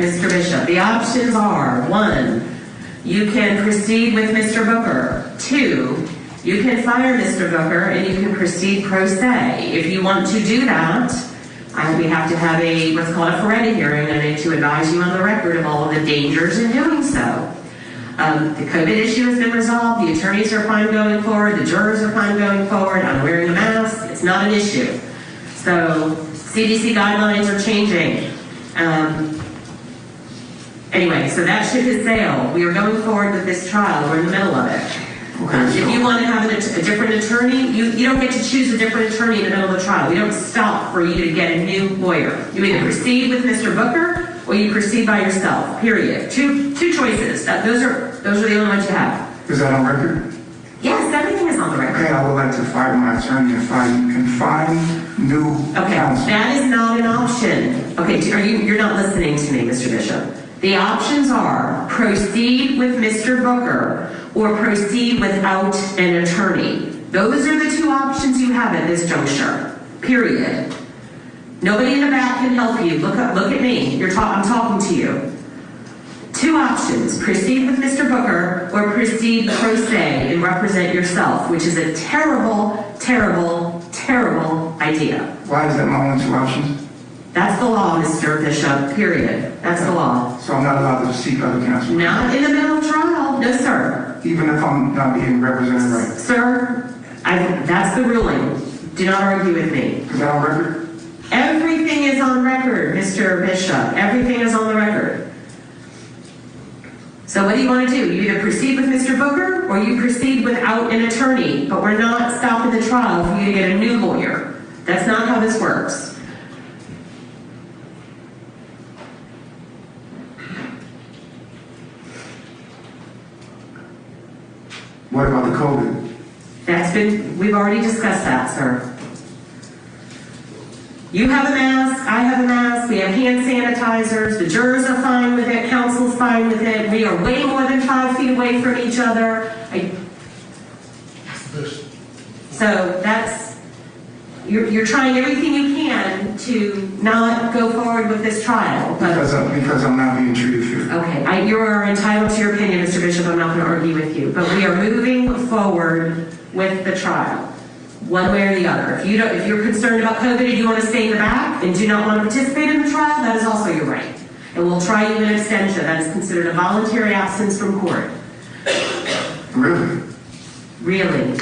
Mr. Bishop. The options are: 1, you can proceed with Mr. Booker. 2, you can fire Mr. Booker and you can proceed pro se. If you want to do that, we have to have what's called a Ferretti hearing. I need to advise you on the record of all of the dangers in doing so. The COVID issue has been resolved. The attorneys are fine going forward. The jurors are fine going forward. I'm wearing a mask. It's not an issue. So CDC guidelines are changing. Anyway, so that ship has sailed. We are going forward with this trial. We're in the middle of it. If you want to have a different attorney, you don't get to choose a different attorney in the middle of the trial. We don't stop for you to get a new lawyer. You either proceed with Mr. Booker or you proceed by yourself, period. Two choices. Those are the only ones you have. Is that on record? Yes, everything is on the record. Okay, I would like to fire my attorney and find new counsel. That is not an option. Okay, you're not listening to me, Mr. Bishop. The options are proceed with Mr. Booker or proceed without an attorney. Those are the two options you have at this juncture, period. Nobody in the back can help you. Look at me. I'm talking to you. Two options: proceed with Mr. Booker or proceed pro se and represent yourself, which is a terrible, terrible, terrible idea. Why is that my only two options? That's the law, Mr. Bishop, period. That's the law. So I'm not allowed to seek other counsel? Not in the middle of trial. No, sir. Even if I'm not being represented right? Sir, that's the ruling. Do not argue with me. Is that on record? Everything is on record, Mr. Bishop. Everything is on the record. So what do you want to do? You either proceed with Mr. Booker or you proceed without an attorney. But we're not stopping the trial for you to get a new lawyer. That's not how this works. What about the COVID? We've already discussed that, sir. You have a mask, I have a mask, we have hand sanitizers, the jurors are fine with it, counsel's fine with it, we are way more than 5 feet away from each other. So you're trying everything you can to not go forward with this trial. Because I'm not being treated fair. Okay, you are entitled to your opinion, Mr. Bishop. I'm not going to argue with you. But we are moving forward with the trial, one way or the other. If you're concerned about COVID and you want to stay in the back and do not want to participate in the trial, that is also your right. And we'll try you an extension. That is considered a voluntary absence from court. Really? Really?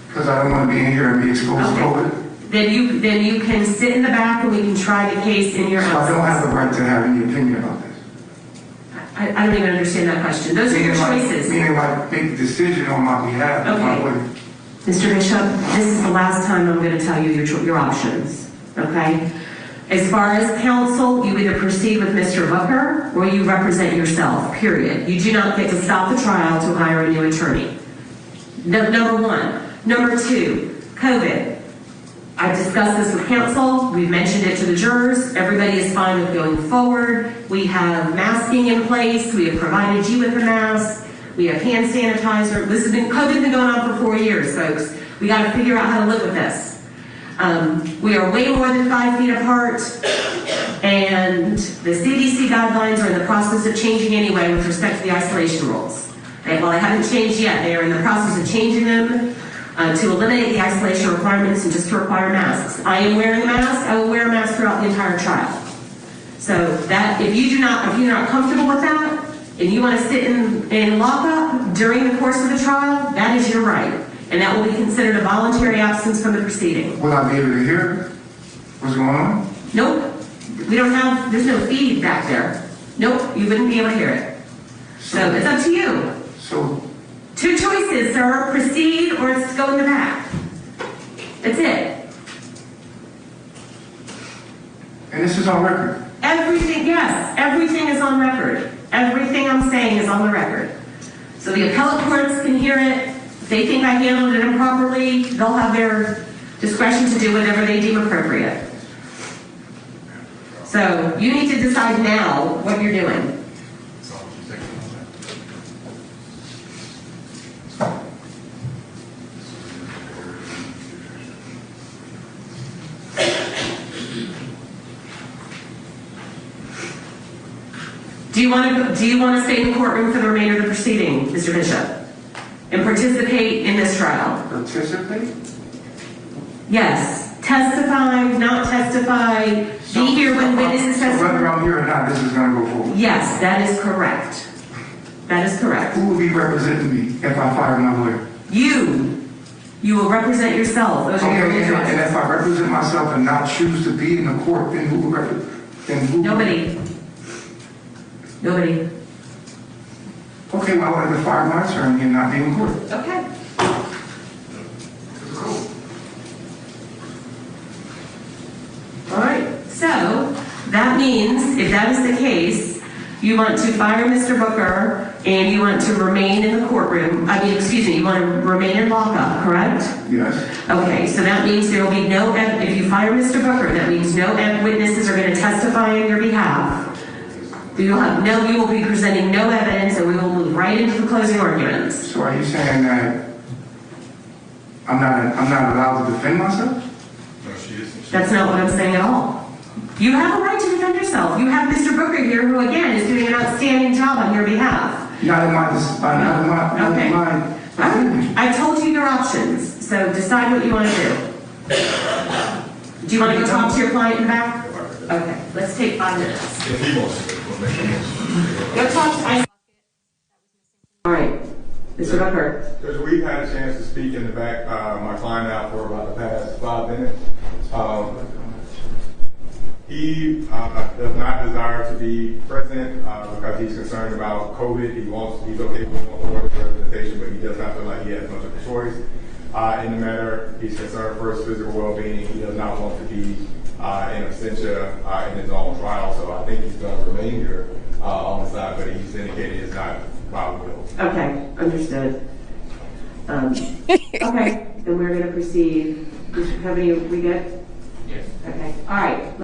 Because I don't want to be in here and be exposed to COVID? Then you can sit in the back and we can try the case in your So absence. I don't have the right to have any opinion about this? I don't even understand that question. Those are your choices. Meaning like make a decision on my behalf. Okay. Mr. Bishop, this is the last time I'm going to tell you your options, okay? As far as counsel, you either proceed with Mr. Booker or you represent yourself, period. You do not get to stop the trial to hire a new attorney. Number one. Number two, COVID. I've discussed this with counsel. We've mentioned it to the jurors. Everybody is fine with going forward. We have masking in place. We have provided you with a mask. We have hand sanitizer. COVID's been going on for 4 years, folks. We got to figure out how to live with this. We are way more than 5 feet apart, and the CDC guidelines are in the process of changing anyway with respect to the isolation rules. They haven't changed yet. They are in the process of changing them to eliminate the isolation requirements and just to require masks. I am wearing a mask. I will wear a mask throughout the entire trial. So that if you're not comfortable with that, and you want to sit in lockup during the course of the trial, that is your right. And that will be considered a voluntary absence from the proceeding. Will I be able to hear what's going on? Nope. There's no feed back there. Nope, you wouldn't be able to hear it. So it's up to you. So, two choices, sir. Proceed or go in the back. That's it. And this is on record? Everything, yes. Everything is on record. Everything I'm saying is on the record. So the appellate courts can hear it. If they think I handled it improperly, they'll have their discretion to do whatever they deem appropriate. So you need to decide now what you're doing. Do you want to stay in the courtroom for the remainder of the proceeding, Mr. Bishop? And participate in this trial? Participate? Yes. Testify, not testify, be here when witnesses So testify. whether I'm here or not, this is going to go forward. Yes, that is correct. That is correct. Who will be representing me if I fire my lawyer? You will represent yourself. Those are your Okay, and choices. if I represent myself and not choose to be in the court, then who will represent? Then who? Nobody. Okay, well, I wanted to fire my attorney and not be in court. Okay. All right. So that means, if that is the case, you want to fire Mr. Booker and you want to remain in the courtroom. You want to remain in lockup, correct? Yes. Okay, so that means there will be no, if you fire Mr. Booker, that means no witnesses are going to testify on your behalf. You will be presenting no evidence, and we will move right into the closing arguments. So are you saying that I'm not allowed to defend myself? No, she isn't. That's not what I'm saying at all. You have a right to defend yourself. You have Mr. Booker here, who again is doing an outstanding job on your behalf. Not in my Okay. opinion. I told you your options, so decide what you want to do. Do you want to go talk to your client in the back? Okay, let's take 5 minutes. If he wants to, we'll make a motion. Go talk to. All right, Mr. Booker. Because we've had a chance to speak in the back, my client out for about the past 5 minutes. He does not desire to be present because he's concerned about COVID. He's okay with order representation, but he does not feel like he has much of a choice in the matter. He's concerned for his physical well-being. He does not want to be in absentia in his own trial. So I think he's going to remain here on the side, but he's indicated it's not by will. Okay, understood. Okay, then we're going to proceed. Mr. Coveney, we good? Yes. Okay, all right.